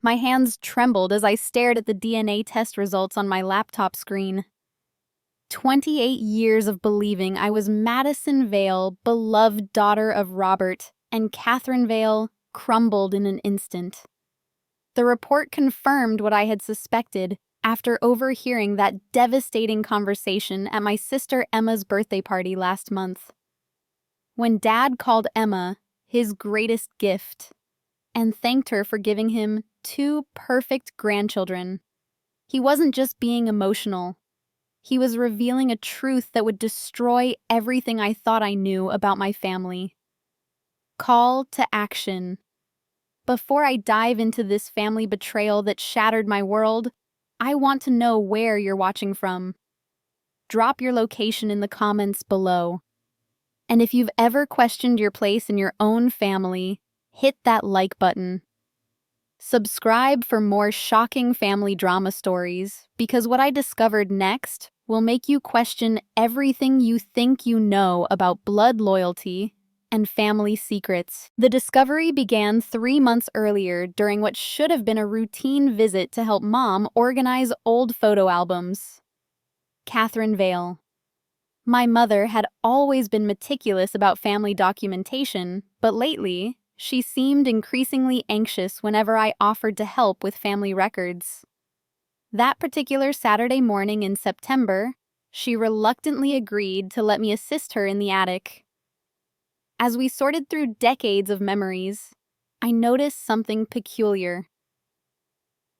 My hands trembled as I stared at the DNA test results on my laptop screen. 28 years of believing I was Madison Vale, beloved daughter of Robert, and Catherine Vale crumbled in an instant. The report confirmed what I had suspected after overhearing that devastating conversation at my sister Emma's birthday party last month. When Dad called Emma his greatest gift and thanked her for giving him 2 perfect grandchildren, he wasn't just being emotional. He was revealing a truth that would destroy everything I thought I knew about my family. Call to action. Before I dive into this family betrayal that shattered my world, I want to know where you're watching from. Drop your location in the comments below. And if you've ever questioned your place in your own family, hit that like button. Subscribe for more shocking family drama stories, because what I discovered next will make you question everything you think you know about blood loyalty and family secrets. The discovery began 3 months earlier during what should have been a routine visit to help Mom organize old photo albums. Catherine Vale. My mother had always been meticulous about family documentation, but lately, she seemed increasingly anxious whenever I offered to help with family records. That particular Saturday morning in September, she reluctantly agreed to let me assist her in the attic. As we sorted through decades of memories, I noticed something peculiar.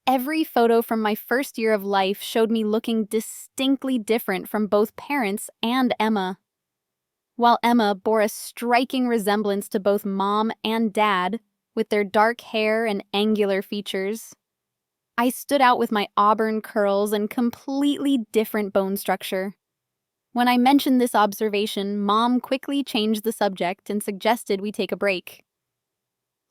Every photo from my first year of life showed me looking distinctly different from both parents and Emma. While Emma bore a striking resemblance to both Mom and Dad, with their dark hair and angular features, I stood out with my auburn curls and completely different bone structure. When I mentioned this observation, Mom quickly changed the subject and suggested we take a break.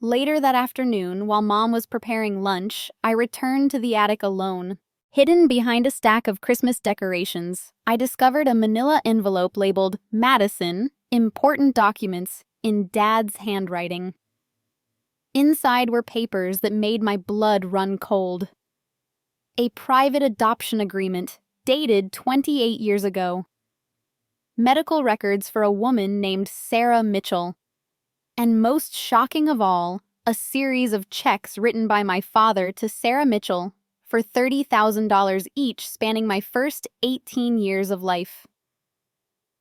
Later that afternoon, while Mom was preparing lunch, I returned to the attic alone. Hidden behind a stack of Christmas decorations, I discovered a manila envelope labeled Madison, Important Documents, in Dad's handwriting. Inside were papers that made my blood run cold. A private adoption agreement dated 28 years ago. Medical records for a woman named Sarah Mitchell. And most shocking of all, a series of checks written by my father to Sarah Mitchell for $30,000 each, spanning my first 18 years of life.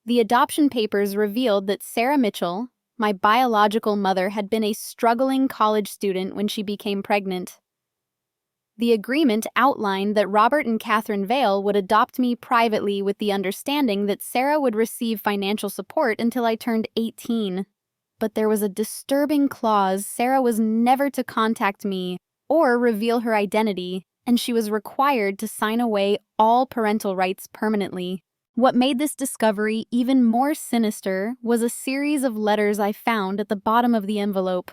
The adoption papers revealed that Sarah Mitchell, my biological mother, had been a struggling college student when she became pregnant. The agreement outlined that Robert and Catherine Vale would adopt me privately with the understanding that Sarah would receive financial support until I turned 18. But there was a disturbing clause: Sarah was never to contact me or reveal her identity, and she was required to sign away all parental rights permanently. What made this discovery even more sinister was a series of letters I found at the bottom of the envelope.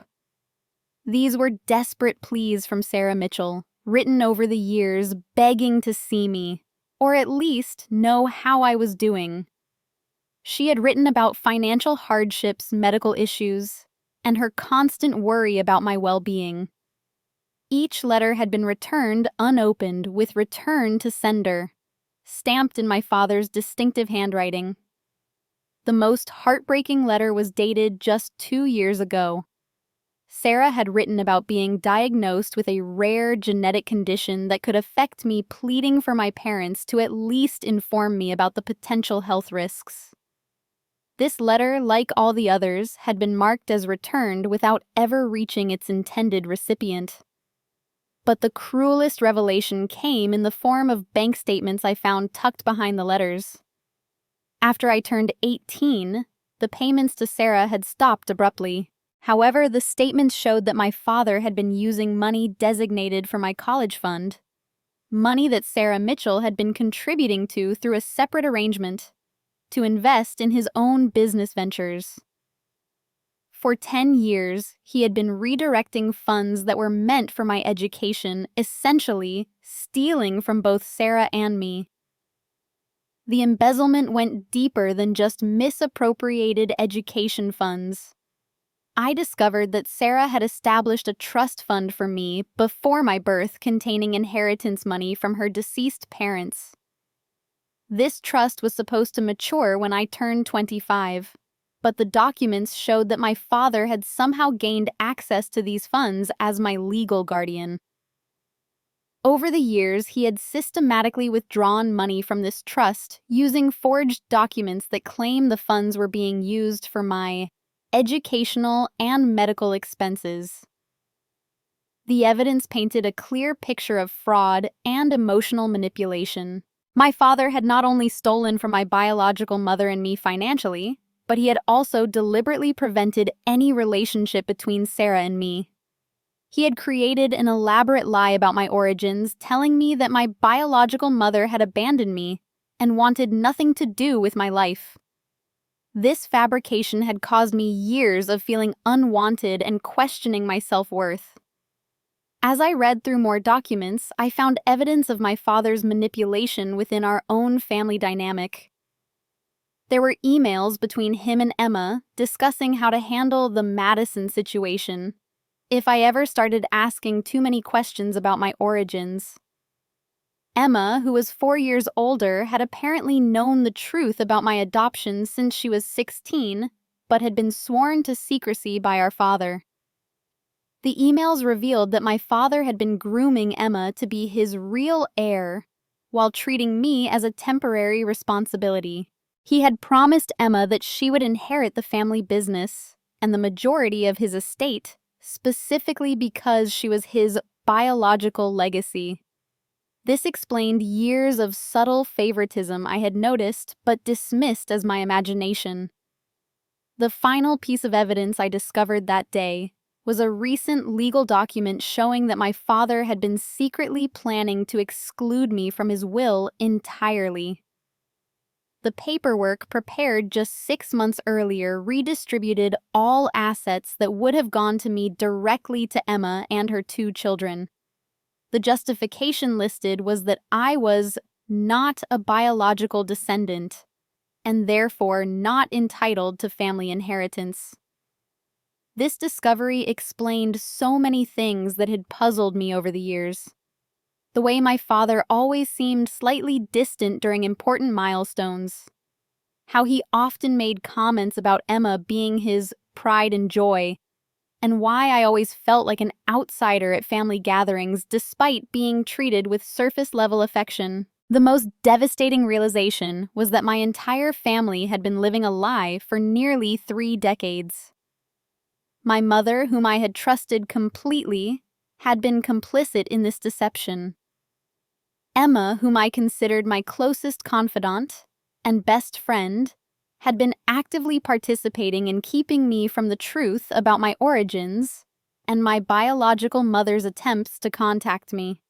These were desperate pleas from Sarah Mitchell, written over the years, begging to see me, or at least know how I was doing. She had written about financial hardships, medical issues, and her constant worry about my well-being. Each letter had been returned unopened with "return to sender," stamped in my father's distinctive handwriting. The most heartbreaking letter was dated just 2 years ago. Sarah had written about being diagnosed with a rare genetic condition that could affect me, pleading for my parents to at least inform me about the potential health risks. This letter, like all the others, had been marked as returned without ever reaching its intended recipient. But the cruelest revelation came in the form of bank statements I found tucked behind the letters. After I turned 18, the payments to Sarah had stopped abruptly. However, the statements showed that my father had been using money designated for my college fund, money that Sarah Mitchell had been contributing to through a separate arrangement, to invest in his own business ventures. For 10 years, he had been redirecting funds that were meant for my education, essentially stealing from both Sarah and me. The embezzlement went deeper than just misappropriated education funds. I discovered that Sarah had established a trust fund for me before my birth containing inheritance money from her deceased parents. This trust was supposed to mature when I turned 25, but the documents showed that my father had somehow gained access to these funds as my legal guardian. Over the years, he had systematically withdrawn money from this trust using forged documents that claim the funds were being used for my educational and medical expenses. The evidence painted a clear picture of fraud and emotional manipulation. My father had not only stolen from my biological mother and me financially, but he had also deliberately prevented any relationship between Sarah and me. He had created an elaborate lie about my origins, telling me that my biological mother had abandoned me and wanted nothing to do with my life. This fabrication had caused me years of feeling unwanted and questioning my self-worth. As I read through more documents, I found evidence of my father's manipulation within our own family dynamic. There were emails between him and Emma discussing how to handle the Madison situation if I ever started asking too many questions about my origins. Emma, who was 4 years older, had apparently known the truth about my adoption since she was 16, but had been sworn to secrecy by our father. The emails revealed that my father had been grooming Emma to be his real heir, while treating me as a temporary responsibility. He had promised Emma that she would inherit the family business and the majority of his estate, specifically because she was his biological legacy. This explained years of subtle favoritism I had noticed but dismissed as my imagination. The final piece of evidence I discovered that day was a recent legal document showing that my father had been secretly planning to exclude me from his will entirely. The paperwork prepared just 6 months earlier redistributed all assets that would have gone to me directly to Emma and her 2 children. The justification listed was that I was not a biological descendant and therefore not entitled to family inheritance. This discovery explained so many things that had puzzled me over the years. The way my father always seemed slightly distant during important milestones. How he often made comments about Emma being his pride and joy, and why I always felt like an outsider at family gatherings despite being treated with surface-level affection. The most devastating realization was that my entire family had been living a lie for nearly 3 decades. My mother, whom I had trusted completely, had been complicit in this deception. Emma, whom I considered my closest confidant and best friend, had been actively participating in keeping me from the truth about my origins and my biological mother's attempts to contact me.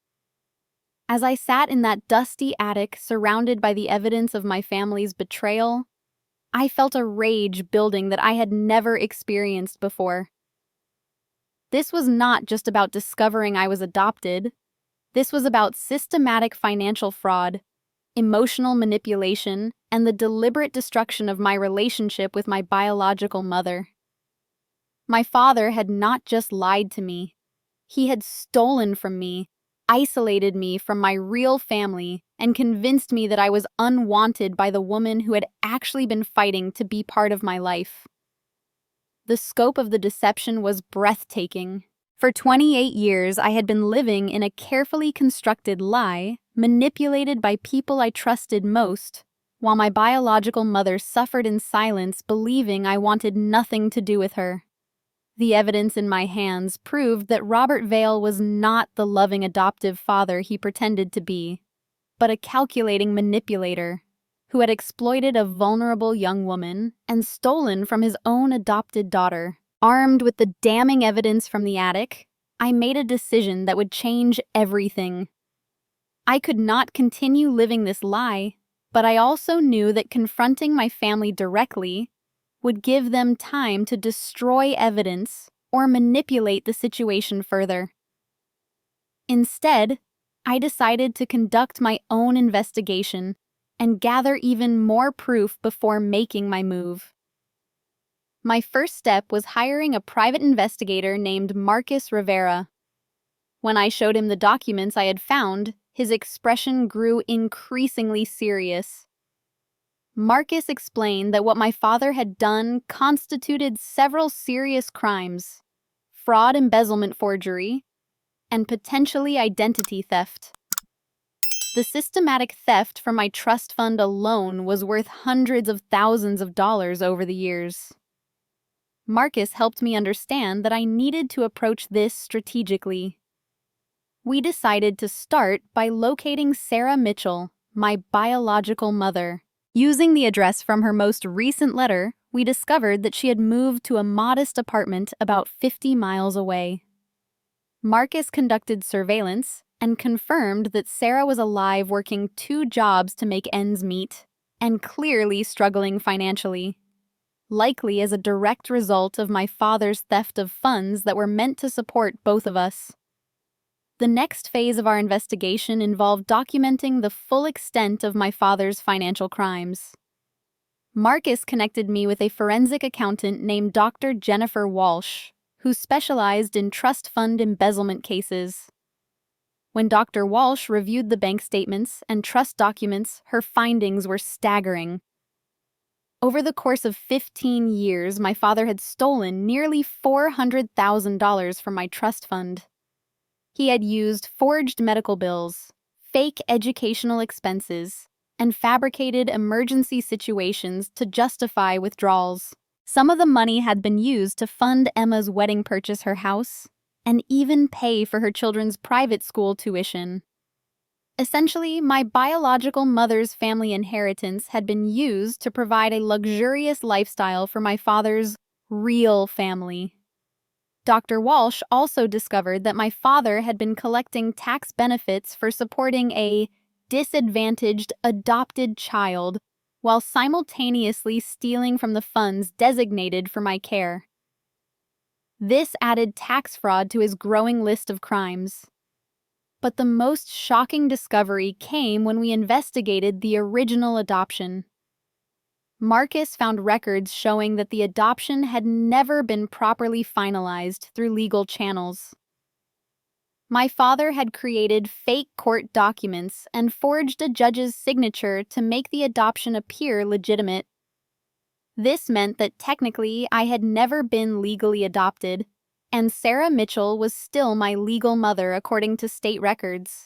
As I sat in that dusty attic surrounded by the evidence of my family's betrayal, I felt a rage building that I had never experienced before. This was not just about discovering I was adopted. This was about systematic financial fraud, emotional manipulation, and the deliberate destruction of my relationship with my biological mother. My father had not just lied to me. He had stolen from me, isolated me from my real family, and convinced me that I was unwanted by the woman who had actually been fighting to be part of my life. The scope of the deception was breathtaking. For 28 years, I had been living in a carefully constructed lie, manipulated by people I trusted most, while my biological mother suffered in silence, believing I wanted nothing to do with her. The evidence in my hands proved that Robert Vale was not the loving adoptive father he pretended to be, but a calculating manipulator who had exploited a vulnerable young woman and stolen from his own adopted daughter. Armed with the damning evidence from the attic, I made a decision that would change everything. I could not continue living this lie, but I also knew that confronting my family directly would give them time to destroy evidence or manipulate the situation further. Instead, I decided to conduct my own investigation and gather even more proof before making my move. My first step was hiring a private investigator named Marcus Rivera. When I showed him the documents I had found, his expression grew increasingly serious. Marcus explained that what my father had done constituted several serious crimes: fraud, embezzlement, forgery, and potentially identity theft. The systematic theft from my trust fund alone was worth hundreds of thousands of dollars over the years. Marcus helped me understand that I needed to approach this strategically. We decided to start by locating Sarah Mitchell, my biological mother. Using the address from her most recent letter, we discovered that she had moved to a modest apartment about 50 miles away. Marcus conducted surveillance and confirmed that Sarah was alive, working 2 jobs to make ends meet, and clearly struggling financially, likely as a direct result of my father's theft of funds that were meant to support both of us. The next phase of our investigation involved documenting the full extent of my father's financial crimes. Marcus connected me with a forensic accountant named Dr. Jennifer Walsh, who specialized in trust fund embezzlement cases. When Dr. Walsh reviewed the bank statements and trust documents, her findings were staggering. Over the course of 15 years, my father had stolen nearly $400,000 from my trust fund. He had used forged medical bills, fake educational expenses, and fabricated emergency situations to justify withdrawals. Some of the money had been used to fund Emma's wedding, purchase her house, and even pay for her children's private school tuition. Essentially, my biological mother's family inheritance had been used to provide a luxurious lifestyle for my father's real family. Dr. Walsh also discovered that my father had been collecting tax benefits for supporting a disadvantaged adopted child while simultaneously stealing from the funds designated for my care. This added tax fraud to his growing list of crimes. But the most shocking discovery came when we investigated the original adoption. Marcus found records showing that the adoption had never been properly finalized through legal channels. My father had created fake court documents and forged a judge's signature to make the adoption appear legitimate. This meant that technically I had never been legally adopted, and Sarah Mitchell was still my legal mother according to state records.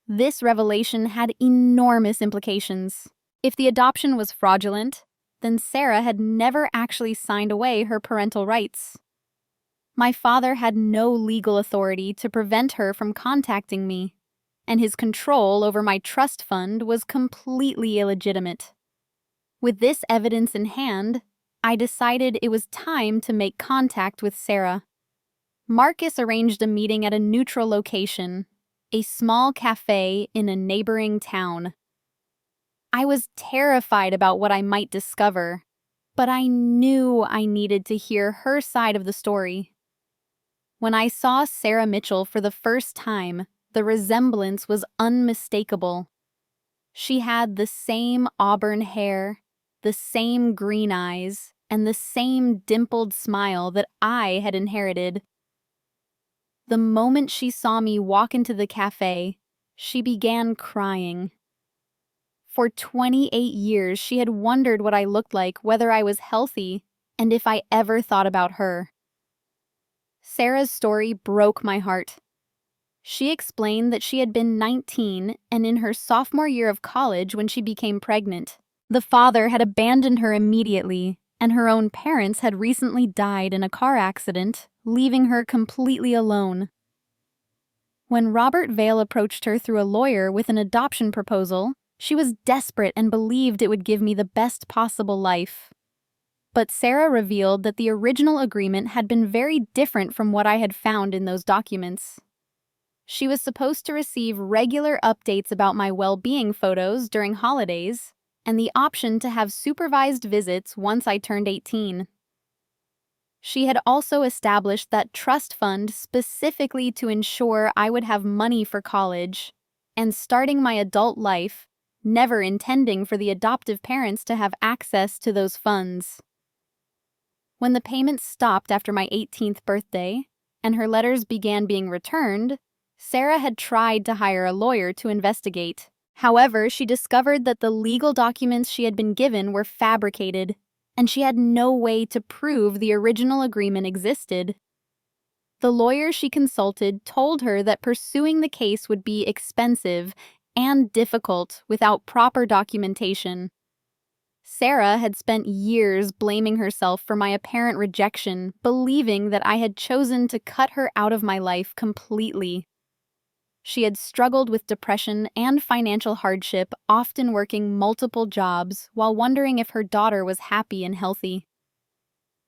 This revelation had enormous implications. If the adoption was fraudulent, then Sarah had never actually signed away her parental rights. My father had no legal authority to prevent her from contacting me, and his control over my trust fund was completely illegitimate. With this evidence in hand, I decided it was time to make contact with Sarah. Marcus arranged a meeting at a neutral location, a small cafe in a neighboring town. I was terrified about what I might discover, but I knew I needed to hear her side of the story. When I saw Sarah Mitchell for the first time, the resemblance was unmistakable. She had the same auburn hair, the same green eyes, and the same dimpled smile that I had inherited. The moment she saw me walk into the cafe, she began crying. For 28 years, she had wondered what I looked like, whether I was healthy, and if I ever thought about her. Sarah's story broke my heart. She explained that she had been 19 and in her sophomore year of college when she became pregnant. The father had abandoned her immediately, and her own parents had recently died in a car accident, leaving her completely alone. When Robert Vale approached her through a lawyer with an adoption proposal, she was desperate and believed it would give me the best possible life. But Sarah revealed that the original agreement had been very different from what I had found in those documents. She was supposed to receive regular updates about my well-being photos during holidays, and the option to have supervised visits once I turned 18. She had also established that trust fund specifically to ensure I would have money for college and starting my adult life, never intending for the adoptive parents to have access to those funds. When the payments stopped after my 18th birthday, and her letters began being returned, Sarah had tried to hire a lawyer to investigate. However, she discovered that the legal documents she had been given were fabricated, and she had no way to prove the original agreement existed. The lawyer she consulted told her that pursuing the case would be expensive and difficult without proper documentation. Sarah had spent years blaming herself for my apparent rejection, believing that I had chosen to cut her out of my life completely. She had struggled with depression and financial hardship, often working multiple jobs while wondering if her daughter was happy and healthy.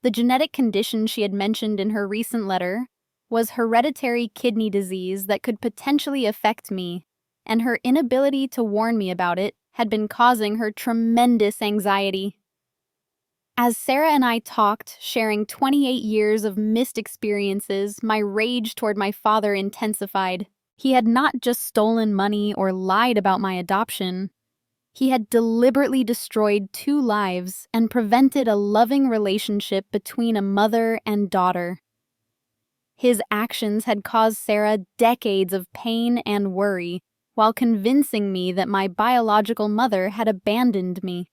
The genetic condition she had mentioned in her recent letter was hereditary kidney disease that could potentially affect me, and her inability to warn me about it had been causing her tremendous anxiety. As Sarah and I talked, sharing 28 years of missed experiences, my rage toward my father intensified. He had not just stolen money or lied about my adoption. He had deliberately destroyed 2 lives and prevented a loving relationship between a mother and daughter. His actions had caused Sarah decades of pain and worry, while convincing me that my biological mother had abandoned me.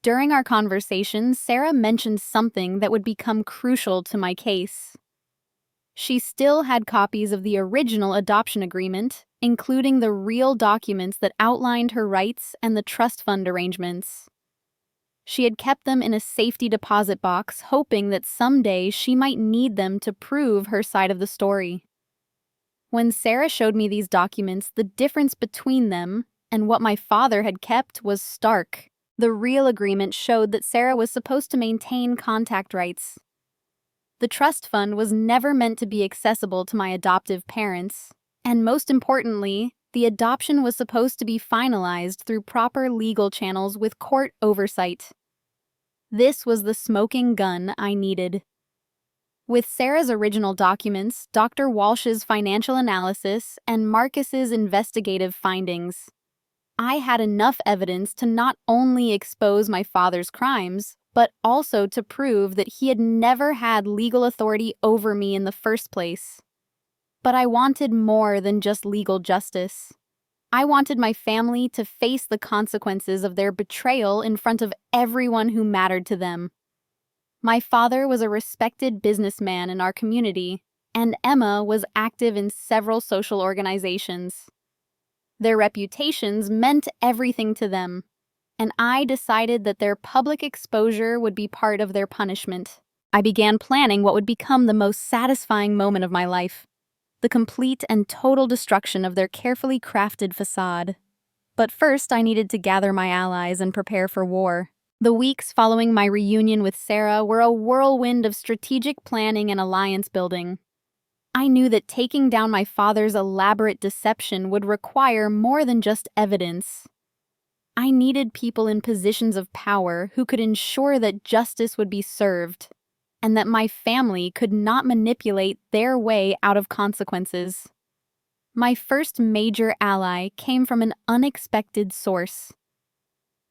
During our conversation, Sarah mentioned something that would become crucial to my case. She still had copies of the original adoption agreement, including the real documents that outlined her rights and the trust fund arrangements. She had kept them in a safety deposit box, hoping that someday she might need them to prove her side of the story. When Sarah showed me these documents, the difference between them and what my father had kept was stark. The real agreement showed that Sarah was supposed to maintain contact rights. The trust fund was never meant to be accessible to my adoptive parents, and most importantly, the adoption was supposed to be finalized through proper legal channels with court oversight. This was the smoking gun I needed. With Sarah's original documents, Dr. Walsh's financial analysis, and Marcus's investigative findings, I had enough evidence to not only expose my father's crimes, but also to prove that he had never had legal authority over me in the first place. But I wanted more than just legal justice. I wanted my family to face the consequences of their betrayal in front of everyone who mattered to them. My father was a respected businessman in our community, and Emma was active in several social organizations. Their reputations meant everything to them, and I decided that their public exposure would be part of their punishment. I began planning what would become the most satisfying moment of my life, the complete and total destruction of their carefully crafted facade. But first, I needed to gather my allies and prepare for war. The weeks following my reunion with Sarah were a whirlwind of strategic planning and alliance building. I knew that taking down my father's elaborate deception would require more than just evidence. I needed people in positions of power who could ensure that justice would be served, and that my family could not manipulate their way out of consequences. My first major ally came from an unexpected source.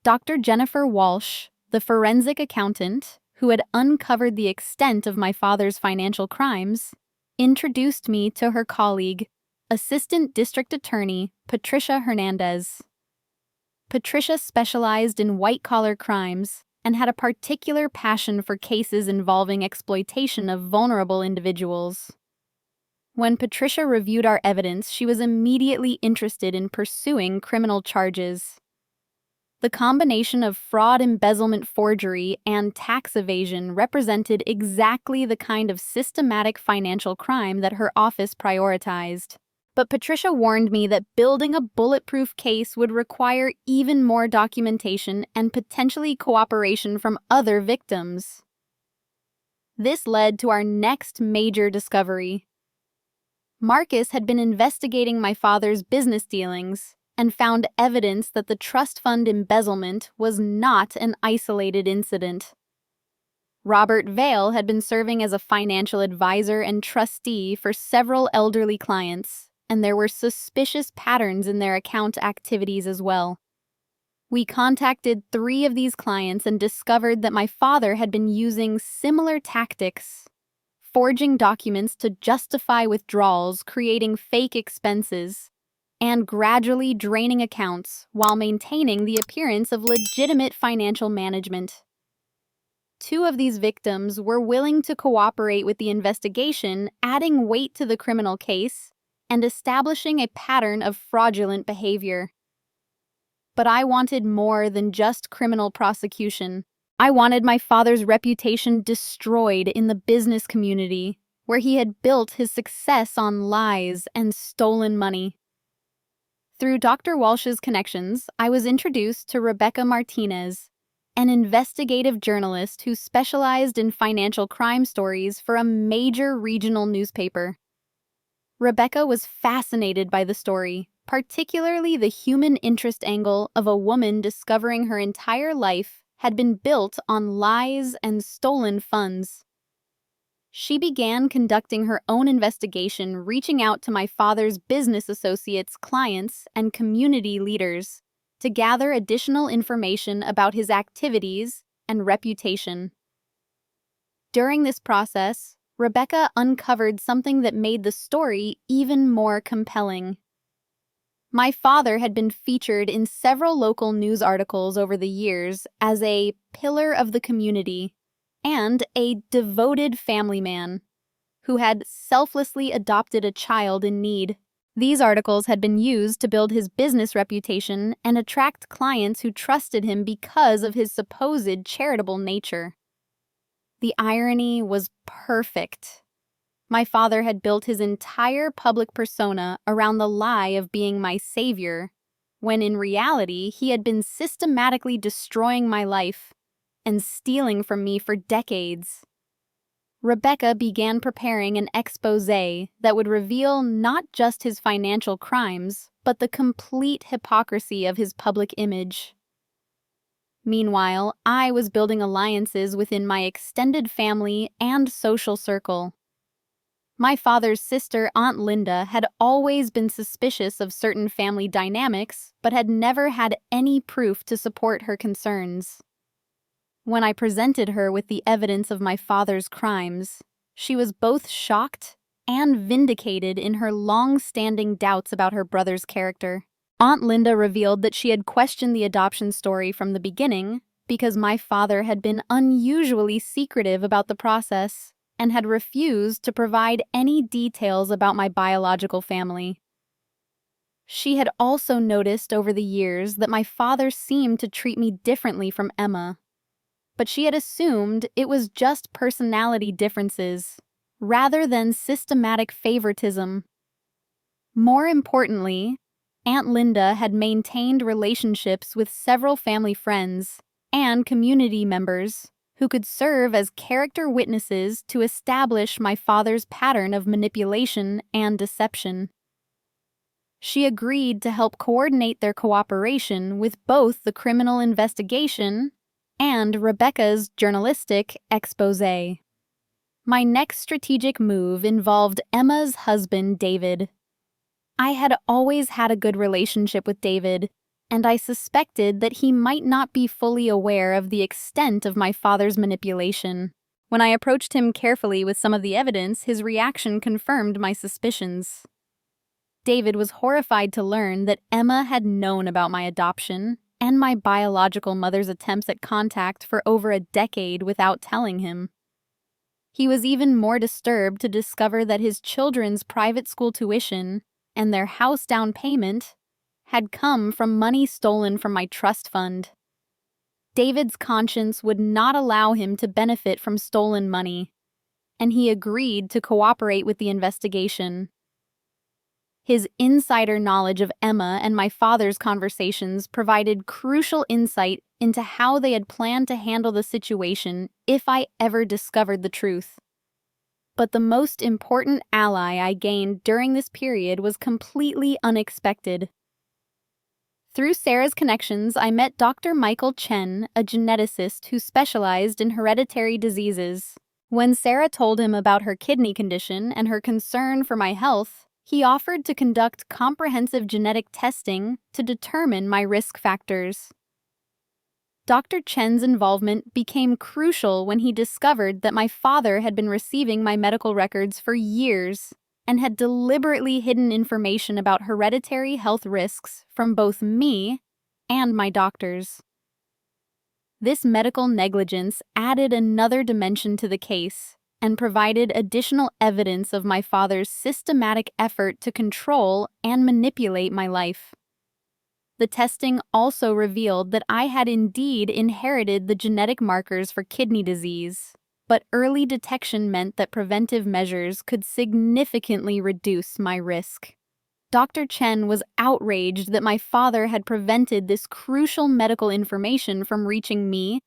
Dr. Jennifer Walsh, the forensic accountant who had uncovered the extent of my father's financial crimes, introduced me to her colleague, Assistant District Attorney Patricia Hernandez. Patricia specialized in white-collar crimes and had a particular passion for cases involving exploitation of vulnerable individuals. When Patricia reviewed our evidence, she was immediately interested in pursuing criminal charges. The combination of fraud, embezzlement, forgery, and tax evasion represented exactly the kind of systematic financial crime that her office prioritized. But Patricia warned me that building a bulletproof case would require even more documentation and potentially cooperation from other victims. This led to our next major discovery. Marcus had been investigating my father's business dealings and found evidence that the trust fund embezzlement was not an isolated incident. Robert Vale had been serving as a financial advisor and trustee for several elderly clients, and there were suspicious patterns in their account activities as well. We contacted 3 of these clients and discovered that my father had been using similar tactics, forging documents to justify withdrawals, creating fake expenses, and gradually draining accounts while maintaining the appearance of legitimate financial management. 2 of these victims were willing to cooperate with the investigation, adding weight to the criminal case and establishing a pattern of fraudulent behavior. But I wanted more than just criminal prosecution. I wanted my father's reputation destroyed in the business community, where he had built his success on lies and stolen money. Through Dr. Walsh's connections, I was introduced to Rebecca Martinez, an investigative journalist who specialized in financial crime stories for a major regional newspaper. Rebecca was fascinated by the story, particularly the human interest angle of a woman discovering her entire life had been built on lies and stolen funds. She began conducting her own investigation, reaching out to my father's business associates, clients, and community leaders to gather additional information about his activities and reputation. During this process, Rebecca uncovered something that made the story even more compelling. My father had been featured in several local news articles over the years as a pillar of the community and a devoted family man who had selflessly adopted a child in need. These articles had been used to build his business reputation and attract clients who trusted him because of his supposed charitable nature. The irony was perfect. My father had built his entire public persona around the lie of being my savior, when in reality he had been systematically destroying my life and stealing from me for decades. Rebecca began preparing an exposé that would reveal not just his financial crimes, but the complete hypocrisy of his public image. Meanwhile, I was building alliances within my extended family and social circle. My father's sister, Aunt Linda, had always been suspicious of certain family dynamics, but had never had any proof to support her concerns. When I presented her with the evidence of my father's crimes, she was both shocked and vindicated in her long-standing doubts about her brother's character. Aunt Linda revealed that she had questioned the adoption story from the beginning because my father had been unusually secretive about the process and had refused to provide any details about my biological family. She had also noticed over the years that my father seemed to treat me differently from Emma, but she had assumed it was just personality differences rather than systematic favoritism. More importantly, Aunt Linda had maintained relationships with several family friends and community members who could serve as character witnesses to establish my father's pattern of manipulation and deception. She agreed to help coordinate their cooperation with both the criminal investigation and Rebecca's journalistic exposé. My next strategic move involved Emma's husband, David. I had always had a good relationship with David, and I suspected that he might not be fully aware of the extent of my father's manipulation. When I approached him carefully with some of the evidence, his reaction confirmed my suspicions. David was horrified to learn that Emma had known about my adoption and my biological mother's attempts at contact for over a decade without telling him. He was even more disturbed to discover that his children's private school tuition and their house down payment had come from money stolen from my trust fund. David's conscience would not allow him to benefit from stolen money, and he agreed to cooperate with the investigation. His insider knowledge of Emma and my father's conversations provided crucial insight into how they had planned to handle the situation if I ever discovered the truth. But the most important ally I gained during this period was completely unexpected. Through Sarah's connections, I met Dr. Michael Chen, a geneticist who specialized in hereditary diseases. When Sarah told him about her kidney condition and her concern for my health, he offered to conduct comprehensive genetic testing to determine my risk factors. Dr. Chen's involvement became crucial when he discovered that my father had been receiving my medical records for years and had deliberately hidden information about hereditary health risks from both me and my doctors. This medical negligence added another dimension to the case and provided additional evidence of my father's systematic effort to control and manipulate my life. The testing also revealed that I had indeed inherited the genetic markers for kidney disease, but early detection meant that preventive measures could significantly reduce my risk. Dr. Chen was outraged that my father had prevented this crucial medical information from reaching me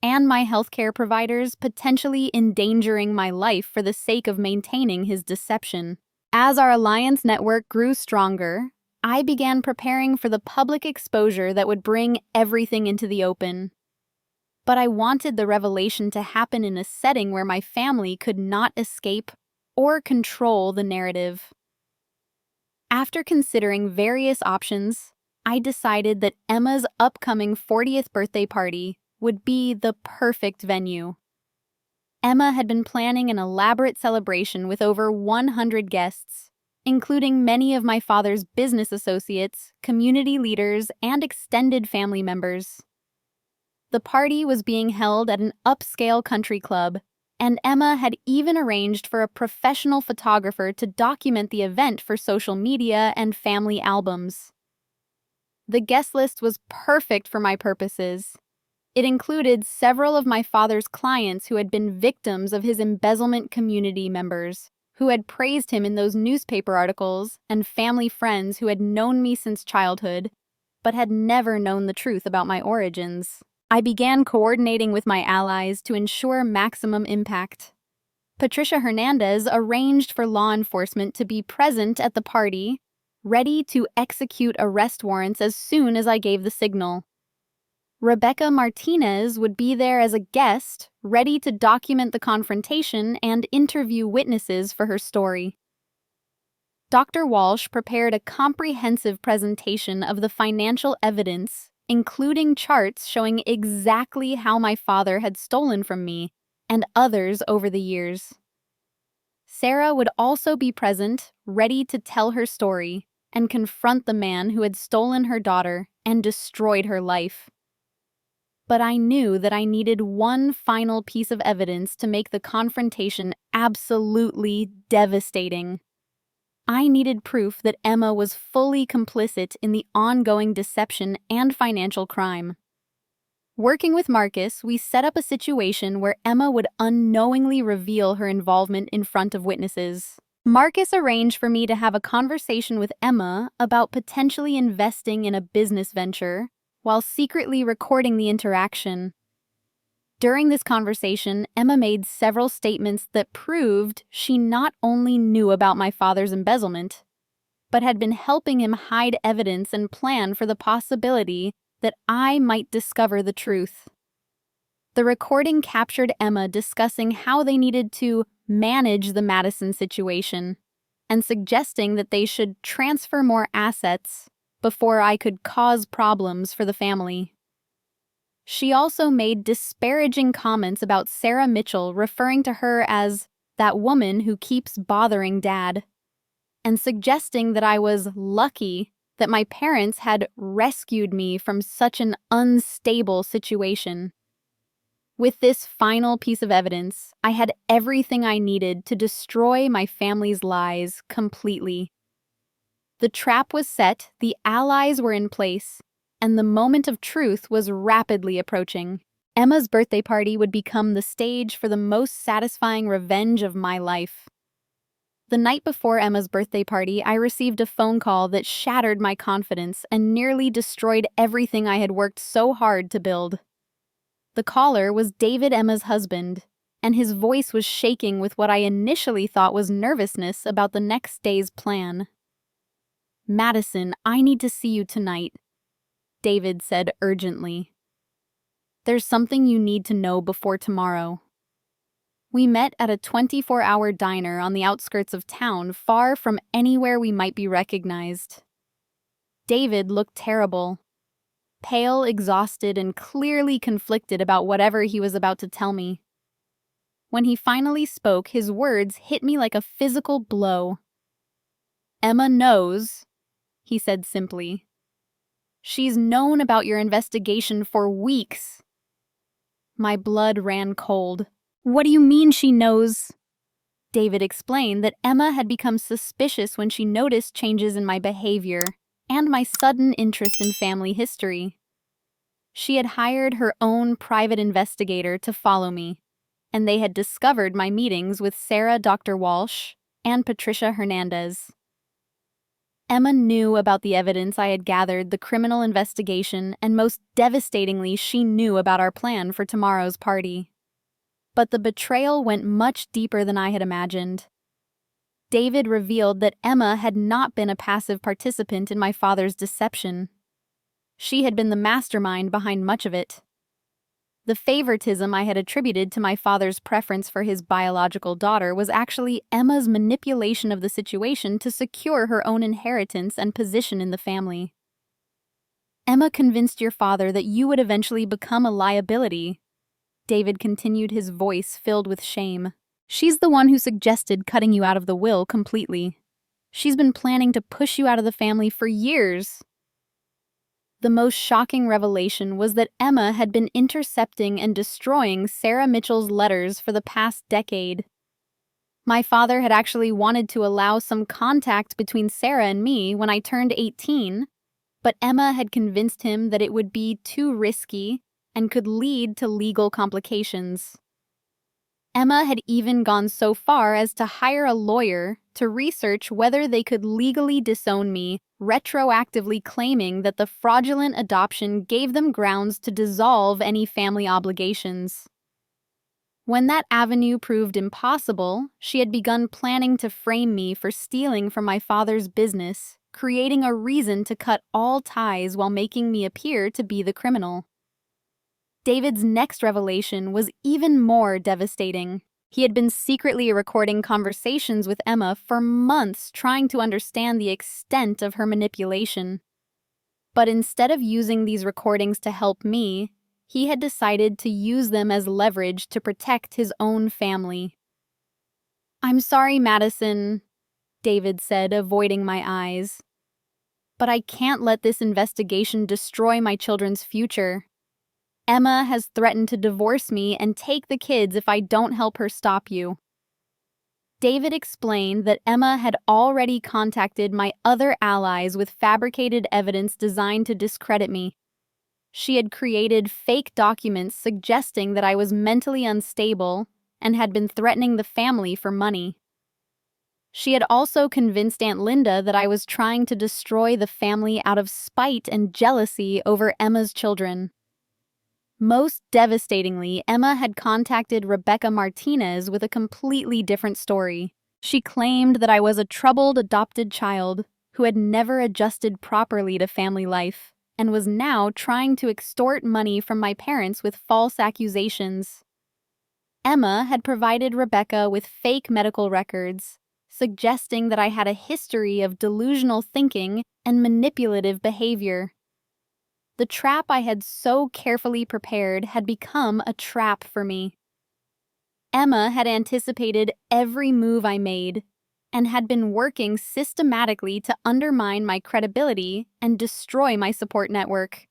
and my healthcare providers, potentially endangering my life for the sake of maintaining his deception. As our alliance network grew stronger, I began preparing for the public exposure that would bring everything into the open. But I wanted the revelation to happen in a setting where my family could not escape or control the narrative. After considering various options, I decided that Emma's upcoming 40th birthday party would be the perfect venue. Emma had been planning an elaborate celebration with over 100 guests, including many of my father's business associates, community leaders, and extended family members. The party was being held at an upscale country club, and Emma had even arranged for a professional photographer to document the event for social media and family albums. The guest list was perfect for my purposes. It included several of my father's clients who had been victims of his embezzlement community members, who had praised him in those newspaper articles, and family friends who had known me since childhood, but had never known the truth about my origins. I began coordinating with my allies to ensure maximum impact. Patricia Hernandez arranged for law enforcement to be present at the party, ready to execute arrest warrants as soon as I gave the signal. Rebecca Martinez would be there as a guest, ready to document the confrontation and interview witnesses for her story. Dr. Walsh prepared a comprehensive presentation of the financial evidence, including charts showing exactly how my father had stolen from me and others over the years. Sarah would also be present, ready to tell her story and confront the man who had stolen her daughter and destroyed her life. But I knew that I needed one final piece of evidence to make the confrontation absolutely devastating. I needed proof that Emma was fully complicit in the ongoing deception and financial crime. Working with Marcus, we set up a situation where Emma would unknowingly reveal her involvement in front of witnesses. Marcus arranged for me to have a conversation with Emma about potentially investing in a business venture, while secretly recording the interaction. During this conversation, Emma made several statements that proved she not only knew about my father's embezzlement, but had been helping him hide evidence and plan for the possibility that I might discover the truth. The recording captured Emma discussing how they needed to manage the Madison situation and suggesting that they should transfer more assets before I could cause problems for the family. She also made disparaging comments about Sarah Mitchell, referring to her as that woman who keeps bothering Dad, and suggesting that I was lucky that my parents had rescued me from such an unstable situation. With this final piece of evidence, I had everything I needed to destroy my family's lies completely. The trap was set, the allies were in place, and the moment of truth was rapidly approaching. Emma's birthday party would become the stage for the most satisfying revenge of my life. The night before Emma's birthday party, I received a phone call that shattered my confidence and nearly destroyed everything I had worked so hard to build. The caller was David, Emma's husband, and his voice was shaking with what I initially thought was nervousness about the next day's plan. "Madison, I need to see you tonight," David said urgently. "There's something you need to know before tomorrow." We met at a 24-hour diner on the outskirts of town, far from anywhere we might be recognized. David looked terrible. pale, exhausted, and clearly conflicted about whatever he was about to tell me. When he finally spoke, his words hit me like a physical blow. "Emma knows," he said simply. "She's known about your investigation for weeks." My blood ran cold. "What do you mean she knows?" David explained that Emma had become suspicious when she noticed changes in my behavior and my sudden interest in family history. She had hired her own private investigator to follow me, and they had discovered my meetings with Sarah Dr. Walsh and Patricia Hernandez. Emma knew about the evidence I had gathered, the criminal investigation, and most devastatingly, she knew about our plan for tomorrow's party. But the betrayal went much deeper than I had imagined. David revealed that Emma had not been a passive participant in my father's deception. She had been the mastermind behind much of it. The favoritism I had attributed to my father's preference for his biological daughter was actually Emma's manipulation of the situation to secure her own inheritance and position in the family. "Emma convinced your father that you would eventually become a liability," David continued, his voice filled with shame. "She's the one who suggested cutting you out of the will completely. She's been planning to push you out of the family for years." The most shocking revelation was that Emma had been intercepting and destroying Sarah Mitchell's letters for the past decade. My father had actually wanted to allow some contact between Sarah and me when I turned 18, but Emma had convinced him that it would be too risky and could lead to legal complications. Emma had even gone so far as to hire a lawyer to research whether they could legally disown me, retroactively claiming that the fraudulent adoption gave them grounds to dissolve any family obligations. When that avenue proved impossible, she had begun planning to frame me for stealing from my father's business, creating a reason to cut all ties while making me appear to be the criminal. David's next revelation was even more devastating. He had been secretly recording conversations with Emma for months, trying to understand the extent of her manipulation. But instead of using these recordings to help me, he had decided to use them as leverage to protect his own family. "I'm sorry, Madison," David said, avoiding my eyes. "But I can't let this investigation destroy my children's future. Emma has threatened to divorce me and take the kids if I don't help her stop you." David explained that Emma had already contacted my other allies with fabricated evidence designed to discredit me. She had created fake documents suggesting that I was mentally unstable and had been threatening the family for money. She had also convinced Aunt Linda that I was trying to destroy the family out of spite and jealousy over Emma's children. Most devastatingly, Emma had contacted Rebecca Martinez with a completely different story. She claimed that I was a troubled adopted child who had never adjusted properly to family life and was now trying to extort money from my parents with false accusations. Emma had provided Rebecca with fake medical records, suggesting that I had a history of delusional thinking and manipulative behavior. The trap I had so carefully prepared had become a trap for me. Emma had anticipated every move I made and had been working systematically to undermine my credibility and destroy my support network.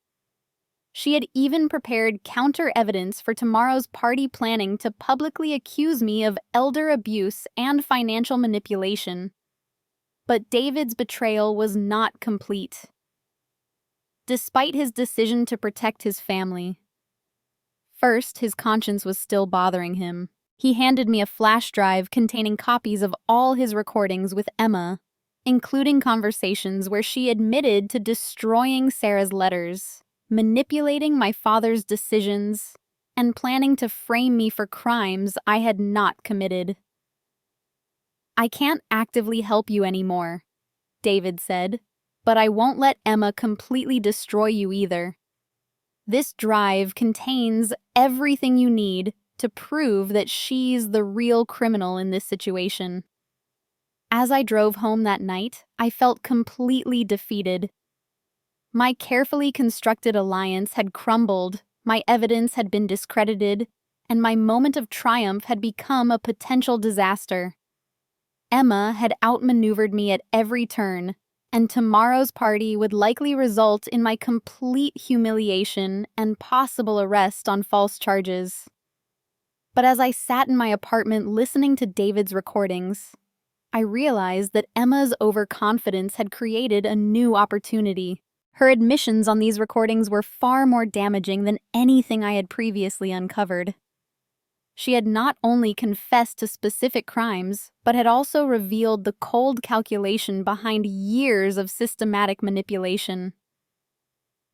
She had even prepared counter-evidence for tomorrow's party, planning to publicly accuse me of elder abuse and financial manipulation. But David's betrayal was not complete. Despite his decision to protect his family. First, his conscience was still bothering him. He handed me a flash drive containing copies of all his recordings with Emma, including conversations where she admitted to destroying Sarah's letters, manipulating my father's decisions, and planning to frame me for crimes I had not committed. "I can't actively help you anymore," David said, "but I won't let Emma completely destroy you either. This drive contains everything you need to prove that she's the real criminal in this situation." As I drove home that night, I felt completely defeated. My carefully constructed alliance had crumbled, my evidence had been discredited, and my moment of triumph had become a potential disaster. Emma had outmaneuvered me at every turn, and tomorrow's party would likely result in my complete humiliation and possible arrest on false charges. But as I sat in my apartment listening to David's recordings, I realized that Emma's overconfidence had created a new opportunity. Her admissions on these recordings were far more damaging than anything I had previously uncovered. She had not only confessed to specific crimes, but had also revealed the cold calculation behind years of systematic manipulation.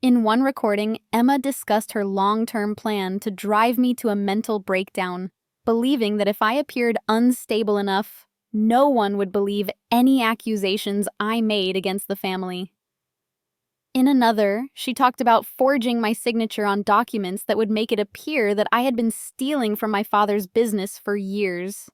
In one recording, Emma discussed her long-term plan to drive me to a mental breakdown, believing that if I appeared unstable enough, no one would believe any accusations I made against the family. In another, she talked about forging my signature on documents that would make it appear that I had been stealing from my father's business for years.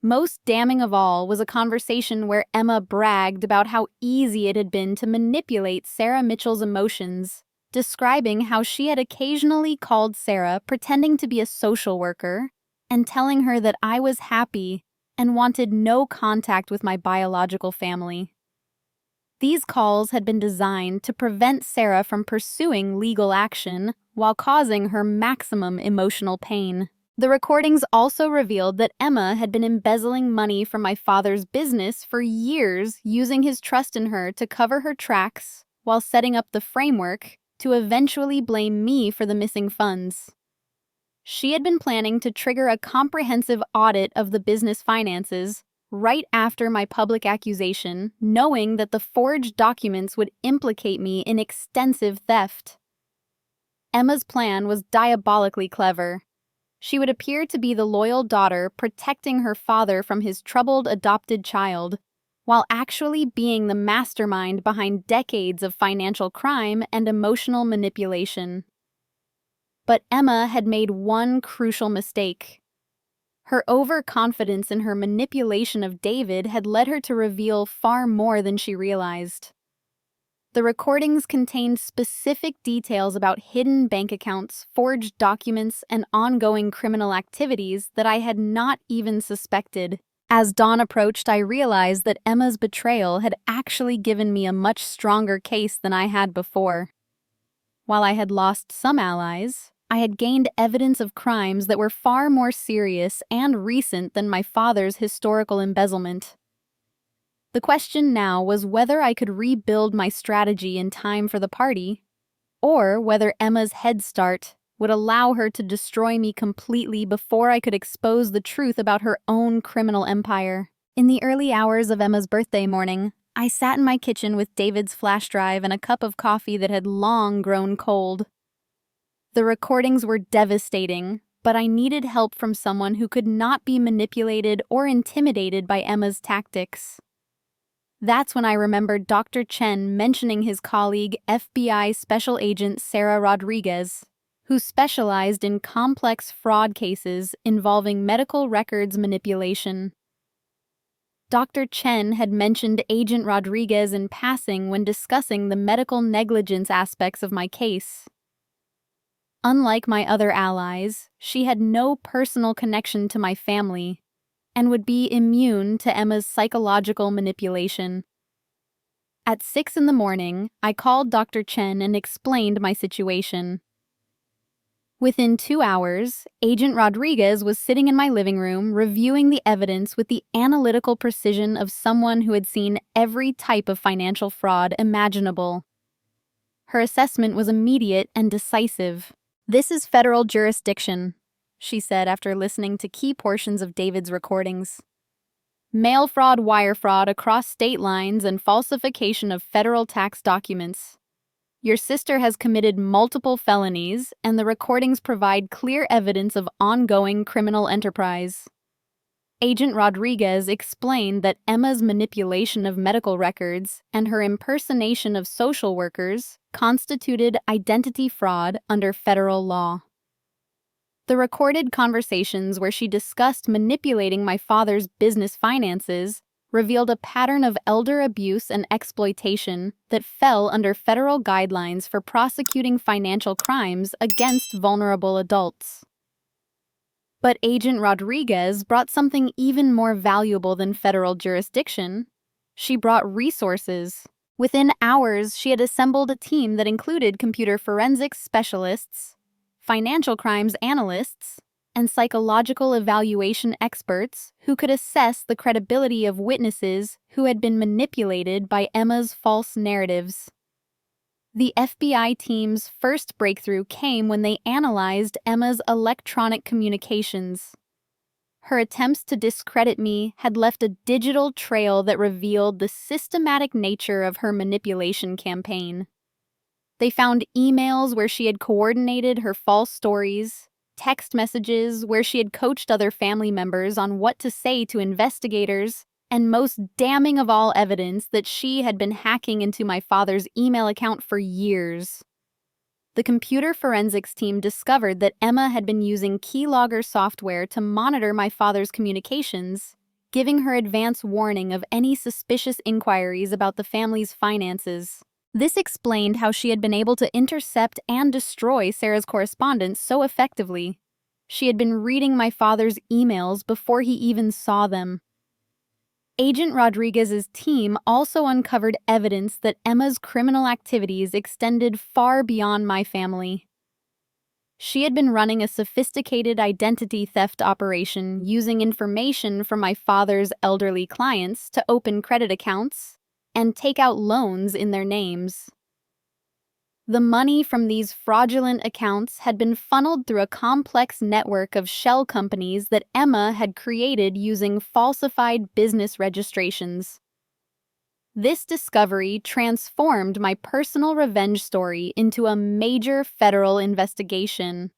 Most damning of all was a conversation where Emma bragged about how easy it had been to manipulate Sarah Mitchell's emotions, describing how she had occasionally called Sarah pretending to be a social worker and telling her that I was happy and wanted no contact with my biological family. These calls had been designed to prevent Sarah from pursuing legal action while causing her maximum emotional pain. The recordings also revealed that Emma had been embezzling money from my father's business for years, using his trust in her to cover her tracks while setting up the framework to eventually blame me for the missing funds. She had been planning to trigger a comprehensive audit of the business finances right after my public accusation, knowing that the forged documents would implicate me in extensive theft. Emma's plan was diabolically clever. She would appear to be the loyal daughter protecting her father from his troubled adopted child, while actually being the mastermind behind decades of financial crime and emotional manipulation. But Emma had made one crucial mistake. Her overconfidence in her manipulation of David had led her to reveal far more than she realized. The recordings contained specific details about hidden bank accounts, forged documents, and ongoing criminal activities that I had not even suspected. As dawn approached, I realized that Emma's betrayal had actually given me a much stronger case than I had before. While I had lost some allies, I had gained evidence of crimes that were far more serious and recent than my father's historical embezzlement. The question now was whether I could rebuild my strategy in time for the party, or whether Emma's head start would allow her to destroy me completely before I could expose the truth about her own criminal empire. In the early hours of Emma's birthday morning, I sat in my kitchen with David's flash drive and a cup of coffee that had long grown cold. The recordings were devastating, but I needed help from someone who could not be manipulated or intimidated by Emma's tactics. That's when I remembered Dr. Chen mentioning his colleague, FBI Special Agent Sarah Rodriguez, who specialized in complex fraud cases involving medical records manipulation. Dr. Chen had mentioned Agent Rodriguez in passing when discussing the medical negligence aspects of my case. Unlike my other allies, she had no personal connection to my family and would be immune to Emma's psychological manipulation. At 6 a.m, I called Dr. Chen and explained my situation. Within 2 hours, Agent Rodriguez was sitting in my living room reviewing the evidence with the analytical precision of someone who had seen every type of financial fraud imaginable. Her assessment was immediate and decisive. "This is federal jurisdiction," she said after listening to key portions of David's recordings. "Mail fraud, wire fraud across state lines, and falsification of federal tax documents. Your sister has committed multiple felonies, and the recordings provide clear evidence of ongoing criminal enterprise." Agent Rodriguez explained that Emma's manipulation of medical records and her impersonation of social workers constituted identity fraud under federal law. The recorded conversations where she discussed manipulating my father's business finances revealed a pattern of elder abuse and exploitation that fell under federal guidelines for prosecuting financial crimes against vulnerable adults. But Agent Rodriguez brought something even more valuable than federal jurisdiction. She brought resources. Within hours, she had assembled a team that included computer forensics specialists, financial crimes analysts, and psychological evaluation experts who could assess the credibility of witnesses who had been manipulated by Emma's false narratives. The FBI team's first breakthrough came when they analyzed Emma's electronic communications. Her attempts to discredit me had left a digital trail that revealed the systematic nature of her manipulation campaign. They found emails where she had coordinated her false stories, text messages where she had coached other family members on what to say to investigators, and most damning of all evidence that she had been hacking into my father's email account for years. The computer forensics team discovered that Emma had been using keylogger software to monitor my father's communications, giving her advance warning of any suspicious inquiries about the family's finances. This explained how she had been able to intercept and destroy Sarah's correspondence so effectively. She had been reading my father's emails before he even saw them. Agent Rodriguez's team also uncovered evidence that Emma's criminal activities extended far beyond my family. She had been running a sophisticated identity theft operation using information from my father's elderly clients to open credit accounts and take out loans in their names. The money from these fraudulent accounts had been funneled through a complex network of shell companies that Emma had created using falsified business registrations. This discovery transformed my personal revenge story into a major federal investigation.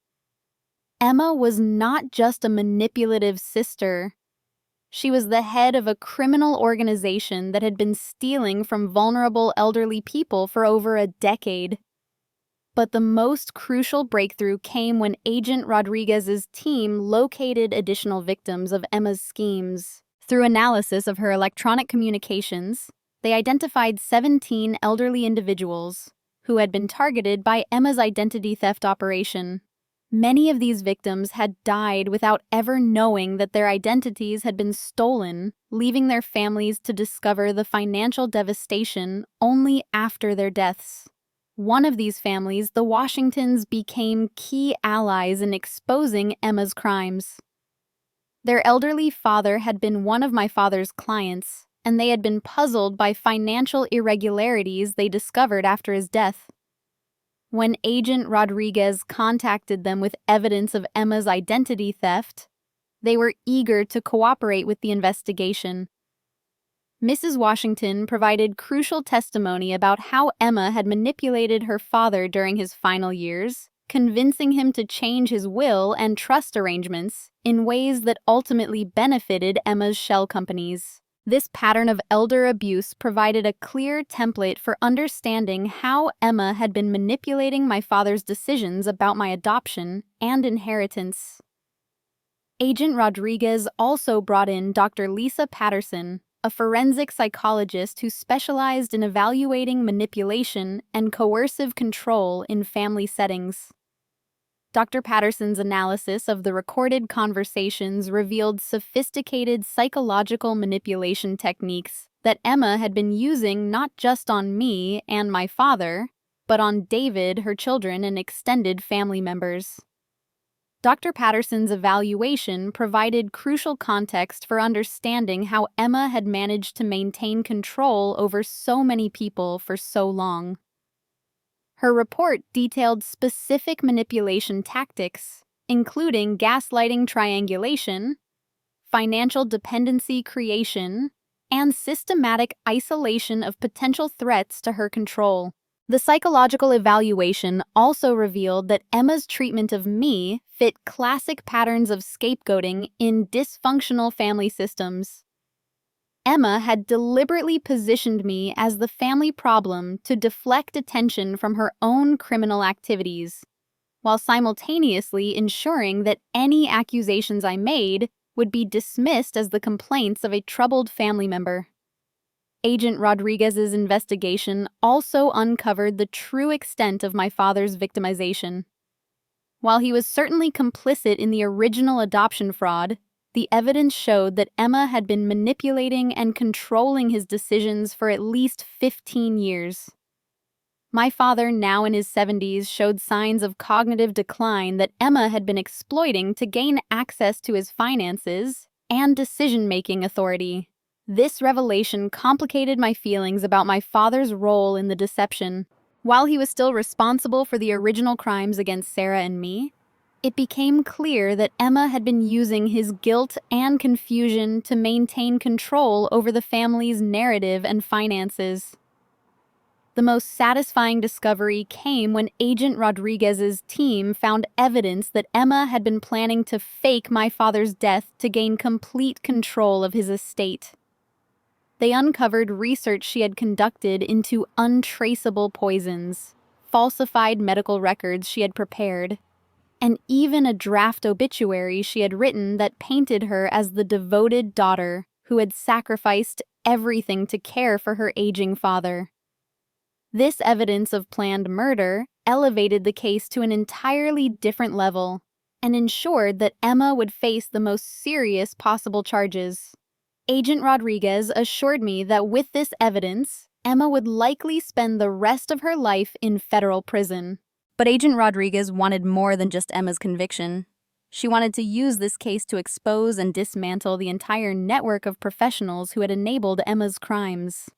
Emma was not just a manipulative sister. She was the head of a criminal organization that had been stealing from vulnerable elderly people for over a decade. But the most crucial breakthrough came when Agent Rodriguez's team located additional victims of Emma's schemes. Through analysis of her electronic communications, they identified 17 elderly individuals who had been targeted by Emma's identity theft operation. Many of these victims had died without ever knowing that their identities had been stolen, leaving their families to discover the financial devastation only after their deaths. One of these families, the Washingtons, became key allies in exposing Emma's crimes. Their elderly father had been one of my father's clients, and they had been puzzled by financial irregularities they discovered after his death. When Agent Rodriguez contacted them with evidence of Emma's identity theft, they were eager to cooperate with the investigation. Mrs. Washington provided crucial testimony about how Emma had manipulated her father during his final years, convincing him to change his will and trust arrangements in ways that ultimately benefited Emma's shell companies. This pattern of elder abuse provided a clear template for understanding how Emma had been manipulating my father's decisions about my adoption and inheritance. Agent Rodriguez also brought in Dr. Lisa Patterson, a forensic psychologist who specialized in evaluating manipulation and coercive control in family settings. Dr. Patterson's analysis of the recorded conversations revealed sophisticated psychological manipulation techniques that Emma had been using not just on me and my father, but on David, her children, and extended family members. Dr. Patterson's evaluation provided crucial context for understanding how Emma had managed to maintain control over so many people for so long. Her report detailed specific manipulation tactics, including gaslighting triangulation, financial dependency creation, and systematic isolation of potential threats to her control. The psychological evaluation also revealed that Emma's treatment of me fit classic patterns of scapegoating in dysfunctional family systems. Emma had deliberately positioned me as the family problem to deflect attention from her own criminal activities, while simultaneously ensuring that any accusations I made would be dismissed as the complaints of a troubled family member. Agent Rodriguez's investigation also uncovered the true extent of my father's victimization. While he was certainly complicit in the original adoption fraud, the evidence showed that Emma had been manipulating and controlling his decisions for at least 15 years. My father, now in his 70s, showed signs of cognitive decline that Emma had been exploiting to gain access to his finances and decision-making authority. This revelation complicated my feelings about my father's role in the deception. While he was still responsible for the original crimes against Sarah and me, it became clear that Emma had been using his guilt and confusion to maintain control over the family's narrative and finances. The most satisfying discovery came when Agent Rodriguez's team found evidence that Emma had been planning to fake my father's death to gain complete control of his estate. They uncovered research she had conducted into untraceable poisons, falsified medical records she had prepared, and even a draft obituary she had written that painted her as the devoted daughter who had sacrificed everything to care for her aging father. This evidence of planned murder elevated the case to an entirely different level and ensured that Emma would face the most serious possible charges. Agent Rodriguez assured me that with this evidence, Emma would likely spend the rest of her life in federal prison. But Agent Rodriguez wanted more than just Emma's conviction. She wanted to use this case to expose and dismantle the entire network of professionals who had enabled Emma's crimes.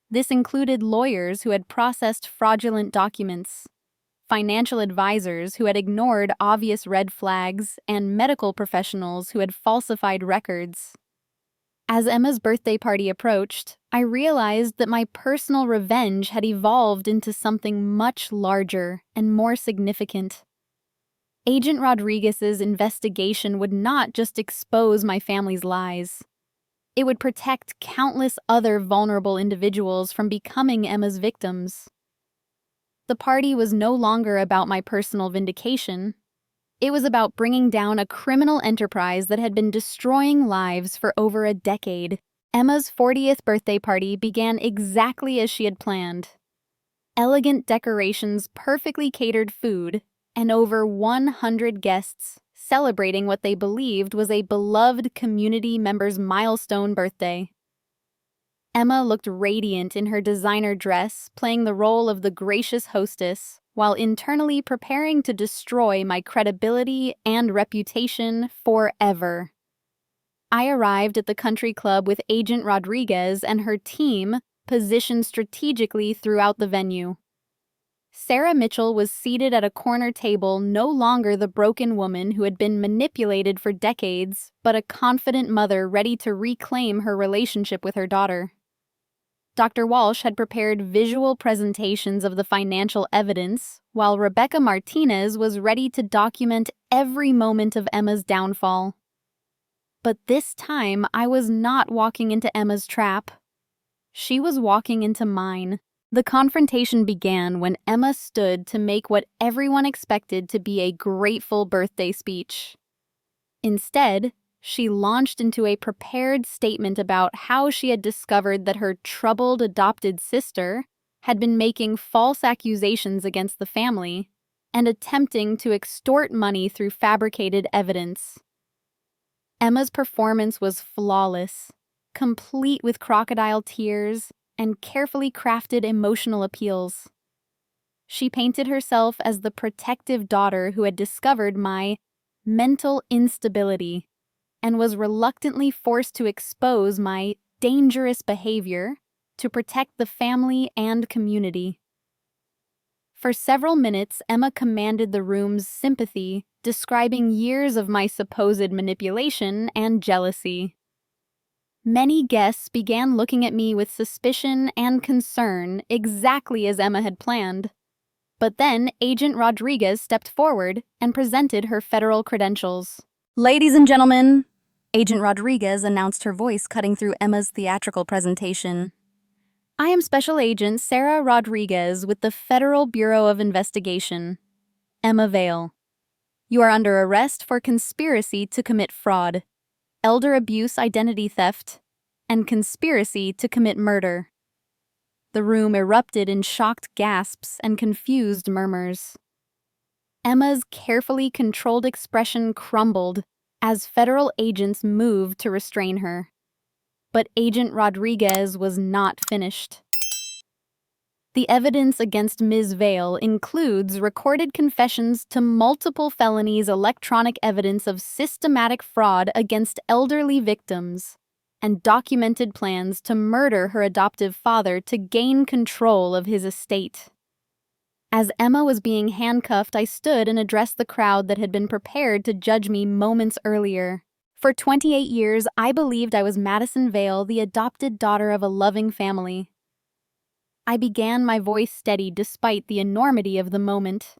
This included lawyers who had processed fraudulent documents, financial advisors who had ignored obvious red flags, and medical professionals who had falsified records. As Emma's birthday party approached, I realized that my personal revenge had evolved into something much larger and more significant. Agent Rodriguez's investigation would not just expose my family's lies. It would protect countless other vulnerable individuals from becoming Emma's victims. The party was no longer about my personal vindication. It was about bringing down a criminal enterprise that had been destroying lives for over a decade. Emma's 40th birthday party began exactly as she had planned. Elegant decorations, perfectly catered food, and over 100 guests celebrating what they believed was a beloved community member's milestone birthday. Emma looked radiant in her designer dress, playing the role of the gracious hostess, while internally preparing to destroy my credibility and reputation forever. I arrived at the country club with Agent Rodriguez and her team positioned strategically throughout the venue. Sarah Mitchell was seated at a corner table, no longer the broken woman who had been manipulated for decades, but a confident mother ready to reclaim her relationship with her daughter. Dr. Walsh had prepared visual presentations of the financial evidence, while Rebecca Martinez was ready to document every moment of Emma's downfall. But this time, I was not walking into Emma's trap. She was walking into mine. The confrontation began when Emma stood to make what everyone expected to be a grateful birthday speech. Instead, she launched into a prepared statement about how she had discovered that her troubled adopted sister had been making false accusations against the family and attempting to extort money through fabricated evidence. Emma's performance was flawless, complete with crocodile tears and carefully crafted emotional appeals. She painted herself as the protective daughter who had discovered my mental instability and was reluctantly forced to expose my dangerous behavior to protect the family and community. For several minutes, Emma commanded the room's sympathy, describing years of my supposed manipulation and jealousy. Many guests began looking at me with suspicion and concern, exactly as Emma had planned. But then Agent Rodriguez stepped forward and presented her federal credentials. Ladies and gentlemen, Agent Rodriguez announced, her voice cutting through Emma's theatrical presentation. I am Special Agent Sarah Rodriguez with the Federal Bureau of Investigation. Emma Vale. You are under arrest for conspiracy to commit fraud. elder abuse, identity theft, and conspiracy to commit murder. The room erupted in shocked gasps and confused murmurs. Emma's carefully controlled expression crumbled as federal agents moved to restrain her. But Agent Rodriguez was not finished. The evidence against Ms. Vale includes recorded confessions to multiple felonies, electronic evidence of systematic fraud against elderly victims, and documented plans to murder her adoptive father to gain control of his estate. As Emma was being handcuffed, I stood and addressed the crowd that had been prepared to judge me moments earlier. For 28 years, I believed I was Madison Vale, the adopted daughter of a loving family. I began, my voice steady despite the enormity of the moment.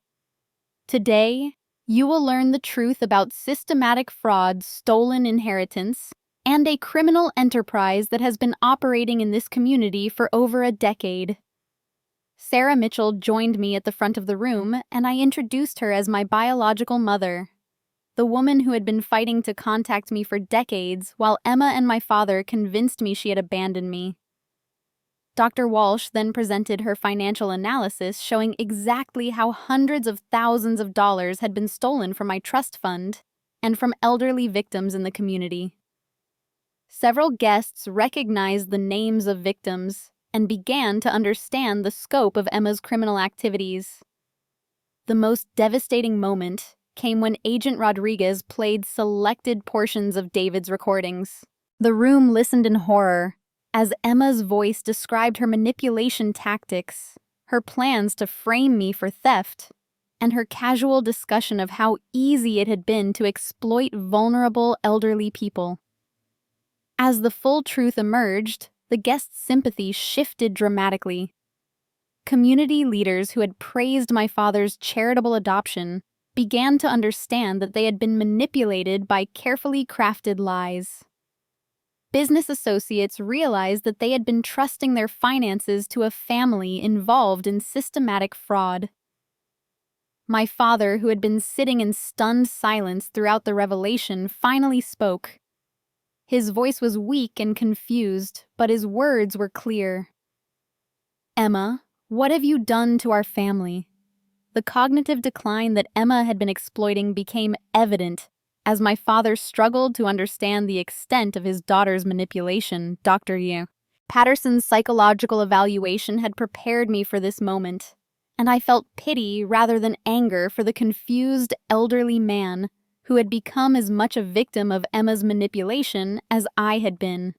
Today, you will learn the truth about systematic fraud, stolen inheritance, and a criminal enterprise that has been operating in this community for over a decade. Sarah Mitchell joined me at the front of the room, and I introduced her as my biological mother, the woman who had been fighting to contact me for decades while Emma and my father convinced me she had abandoned me. Dr. Walsh then presented her financial analysis showing exactly how hundreds of thousands of dollars had been stolen from my trust fund and from elderly victims in the community. Several guests recognized the names of victims and began to understand the scope of Emma's criminal activities. The most devastating moment came when Agent Rodriguez played selected portions of David's recordings. The room listened in horror as Emma's voice described her manipulation tactics, her plans to frame me for theft, and her casual discussion of how easy it had been to exploit vulnerable elderly people. As the full truth emerged, the guests' sympathy shifted dramatically. Community leaders who had praised my father's charitable adoption began to understand that they had been manipulated by carefully crafted lies. Business associates realized that they had been trusting their finances to a family involved in systematic fraud. My father, who had been sitting in stunned silence throughout the revelation, finally spoke. His voice was weak and confused, but his words were clear. "Emma, what have you done to our family?" The cognitive decline that Emma had been exploiting became evident as my father struggled to understand the extent of his daughter's manipulation. Dr. Yu Patterson's psychological evaluation had prepared me for this moment, and I felt pity rather than anger for the confused elderly man who had become as much a victim of Emma's manipulation as I had been.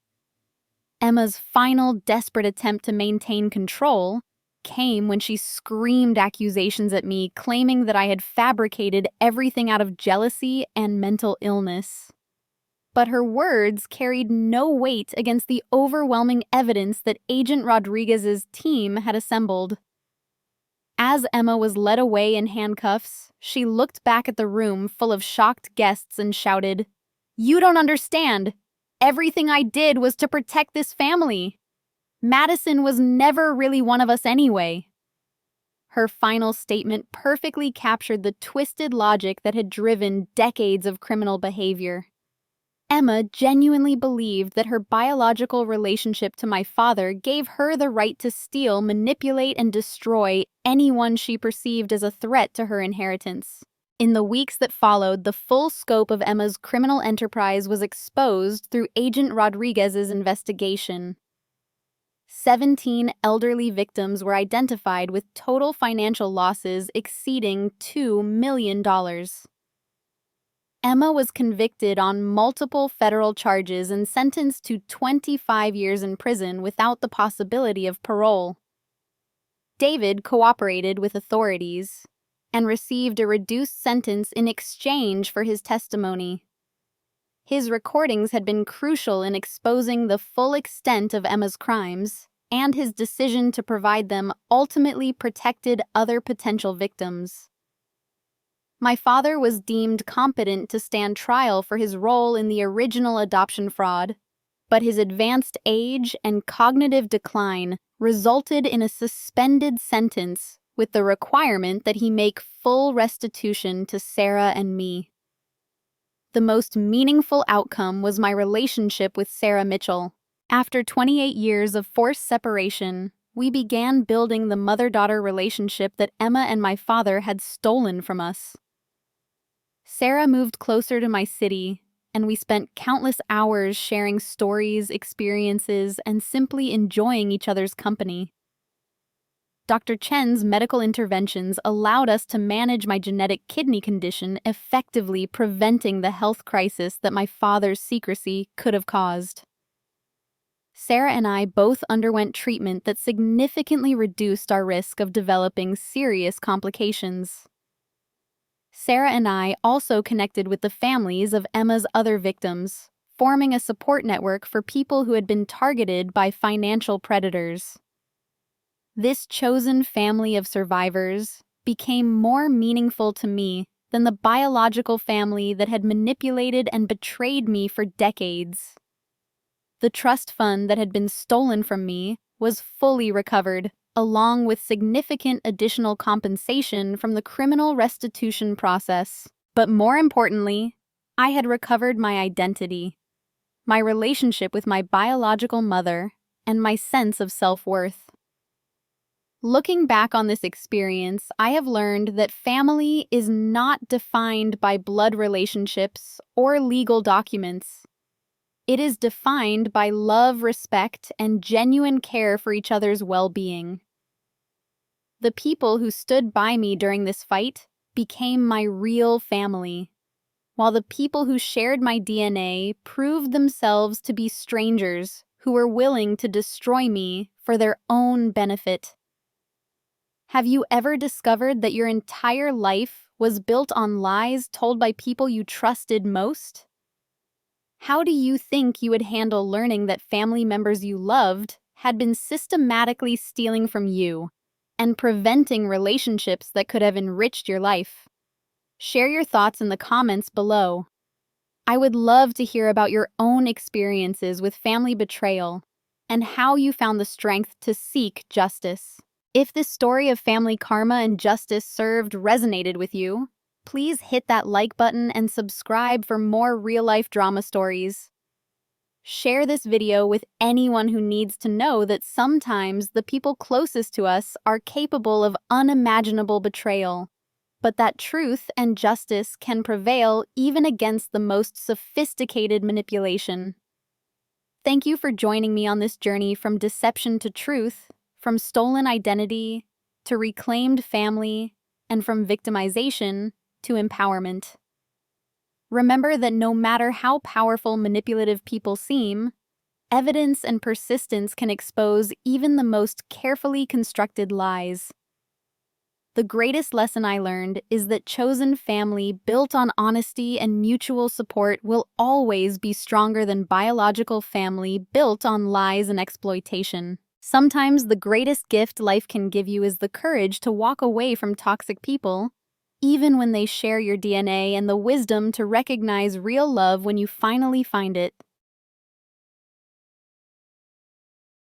Emma's final desperate attempt to maintain control came when she screamed accusations at me, claiming that I had fabricated everything out of jealousy and mental illness. But her words carried no weight against the overwhelming evidence that Agent Rodriguez's team had assembled. As Emma was led away in handcuffs, she looked back at the room full of shocked guests and shouted, "You don't understand! Everything I did was to protect this family! Madison was never really one of us anyway." Her final statement perfectly captured the twisted logic that had driven decades of criminal behavior. Emma genuinely believed that her biological relationship to my father gave her the right to steal, manipulate, and destroy anyone she perceived as a threat to her inheritance. In the weeks that followed, the full scope of Emma's criminal enterprise was exposed through Agent Rodriguez's investigation. 17 elderly victims were identified with total financial losses exceeding $2 million. Emma was convicted on multiple federal charges and sentenced to 25 years in prison without the possibility of parole. David cooperated with authorities and received a reduced sentence in exchange for his testimony. His recordings had been crucial in exposing the full extent of Emma's crimes, and his decision to provide them ultimately protected other potential victims. My father was deemed competent to stand trial for his role in the original adoption fraud, but his advanced age and cognitive decline resulted in a suspended sentence with the requirement that he make full restitution to Sarah and me. The most meaningful outcome was my relationship with Sarah Mitchell. After 28 years of forced separation, we began building the mother-daughter relationship that Emma and my father had stolen from us. Sarah moved closer to my city, and we spent countless hours sharing stories, experiences, and simply enjoying each other's company. Dr. Chen's medical interventions allowed us to manage my genetic kidney condition, effectively preventing the health crisis that my father's secrecy could have caused. Sarah and I both underwent treatment that significantly reduced our risk of developing serious complications. Sarah and I also connected with the families of Emma's other victims, forming a support network for people who had been targeted by financial predators. This chosen family of survivors became more meaningful to me than the biological family that had manipulated and betrayed me for decades. The trust fund that had been stolen from me was fully recovered, along with significant additional compensation from the criminal restitution process. But more importantly, I had recovered my identity, my relationship with my biological mother, and my sense of self-worth. Looking back on this experience, I have learned that family is not defined by blood relationships or legal documents. It is defined by love, respect, and genuine care for each other's well-being. The people who stood by me during this fight became my real family, while the people who shared my DNA proved themselves to be strangers who were willing to destroy me for their own benefit. Have you ever discovered that your entire life was built on lies told by people you trusted most? How do you think you would handle learning that family members you loved had been systematically stealing from you and preventing relationships that could have enriched your life? Share your thoughts in the comments below. I would love to hear about your own experiences with family betrayal and how you found the strength to seek justice. If this story of family karma and justice resonated with you, please hit that like button and subscribe for more real-life drama stories. Share this video with anyone who needs to know that sometimes the people closest to us are capable of unimaginable betrayal, but that truth and justice can prevail even against the most sophisticated manipulation. Thank you for joining me on this journey from deception to truth, from stolen identity to reclaimed family, and from victimization to empowerment. Remember that no matter how powerful manipulative people seem, evidence and persistence can expose even the most carefully constructed lies. The greatest lesson I learned is that chosen family built on honesty and mutual support will always be stronger than biological family built on lies and exploitation. Sometimes the greatest gift life can give you is the courage to walk away from toxic people, even when they share your DNA, and the wisdom to recognize real love when you finally find it.